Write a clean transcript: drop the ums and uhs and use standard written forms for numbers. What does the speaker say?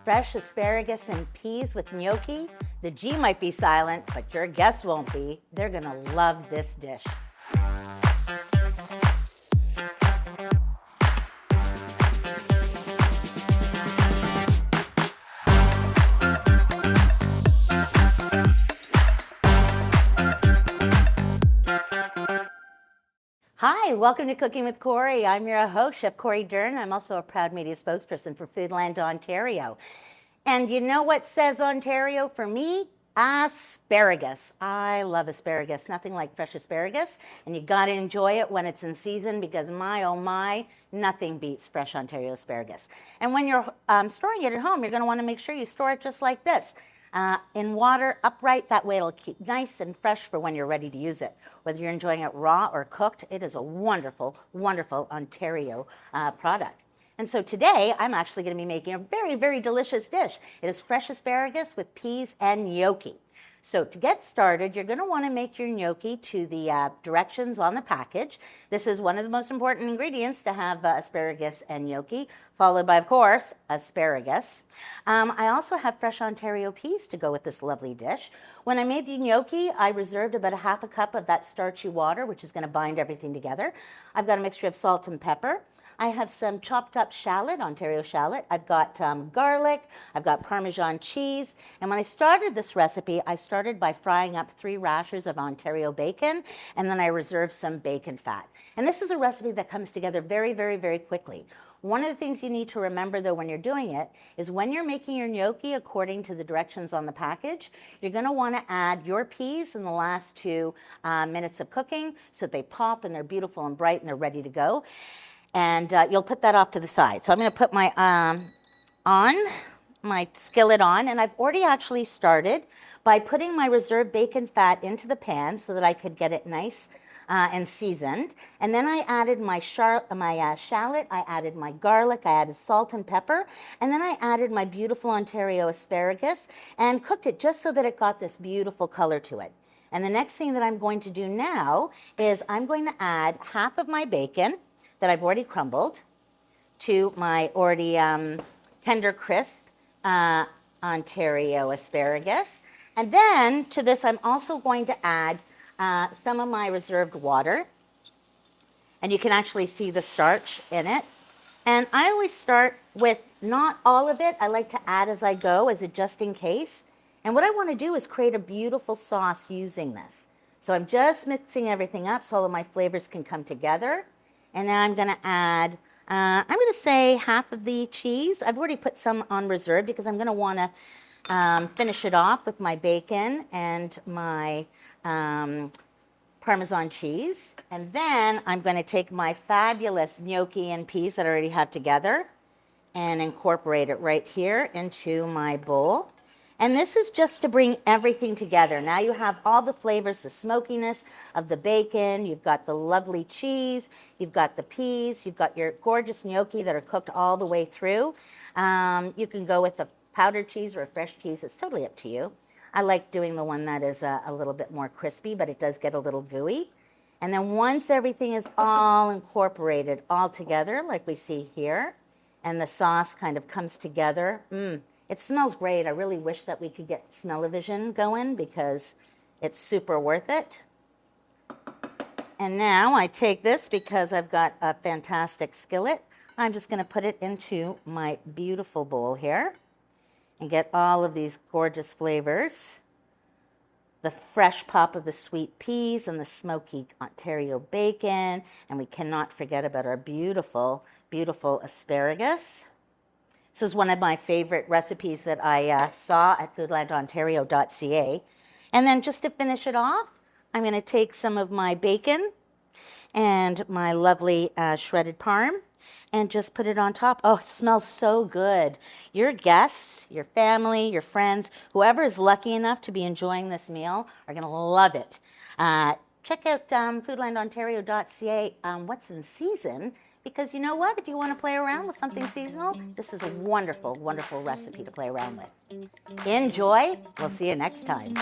fresh asparagus and peas with gnocchi? The G might be silent, but your guests won't be. They're gonna love this dish. Hi, welcome to Cooking with Cori. I'm your host, Chef Cori Doern. I'm also a proud media spokesperson for Foodland Ontario. And you know what says Ontario for me? Asparagus. I love asparagus. Nothing like fresh asparagus. And you gotta enjoy it when it's in season because my, oh my, nothing beats fresh Ontario asparagus. And when you're storing it at home, you're gonna wanna make sure you store it just like this. In water, upright, that way it'll keep nice and fresh for when you're ready to use it. Whether you're enjoying it raw or cooked, it is a wonderful, wonderful Ontario product. And so today, I'm actually going to be making a very, very delicious dish. It is fresh asparagus with peas and gnocchi. So to get started, you're going to want to make your gnocchi to the directions on the package. This is one of the most important ingredients to have asparagus and gnocchi, followed by, of course, asparagus. I also have fresh Ontario peas to go with this lovely dish. When I made the gnocchi, I reserved about a half a cup of that starchy water, which is going to bind everything together. I've got a mixture of salt and pepper. I have some chopped up shallot, Ontario shallot. I've got garlic. I've got Parmesan cheese. And when I started this recipe, I started by frying up 3 rashers of Ontario bacon, and then I reserved some bacon fat. And this is a recipe that comes together very, very, very quickly. One of the things you need to remember, though, when you're doing it, is when you're making your gnocchi according to the directions on the package, you're going to want to add your peas in the last 2 minutes of cooking so that they pop and they're beautiful and bright and they're ready to go. And you'll put that off to the side. So I'm going to put my skillet on, and I've already actually started by putting my reserved bacon fat into the pan so that I could get it nice and seasoned. And then I added my shallot, I added my garlic, I added salt and pepper, and then I added my beautiful Ontario asparagus and cooked it just so that it got this beautiful color to it. And the next thing that I'm going to do now is I'm going to add half of my bacon that I've already crumbled to my already tender crisp Ontario asparagus. And then to this, I'm also going to add some of my reserved water. And you can actually see the starch in it. And I always start with not all of it. I like to add as I go as a just in case. And what I want to do is create a beautiful sauce using this. So I'm just mixing everything up so all of my flavors can come together. And then I'm going to add, I'm going to say half of the cheese. I've already put some on reserve because I'm going to want to finish it off with my bacon and my Parmesan cheese. And then I'm going to take my fabulous gnocchi and peas that I already have together and incorporate it right here into my bowl. And this is just to bring everything together. Now you have all the flavors, the smokiness of the bacon, you've got the lovely cheese, you've got the peas, you've got your gorgeous gnocchi that are cooked all the way through. You can go with a powdered cheese or a fresh cheese, it's totally up to you. I like doing the one that is a little bit more crispy, but it does get a little gooey. And then once everything is all incorporated all together, like we see here, and the sauce kind of comes together, it smells great. I really wish that we could get smell-o-vision going because it's super worth it. And now I take this because I've got a fantastic skillet. I'm just going to put it into my beautiful bowl here and get all of these gorgeous flavors. The fresh pop of the sweet peas and the smoky Ontario bacon. And we cannot forget about our beautiful, beautiful asparagus. This is one of my favorite recipes that I saw at foodlandontario.ca. And then just to finish it off, I'm going to take some of my bacon and my lovely shredded parm and just put it on top. Oh, it smells so good. Your guests, your family, your friends, whoever is lucky enough to be enjoying this meal are going to love it. Check out foodlandontario.ca, what's in season. Because you know what? If you want to play around with something seasonal, this is a wonderful, wonderful recipe to play around with. Enjoy. We'll see you next time.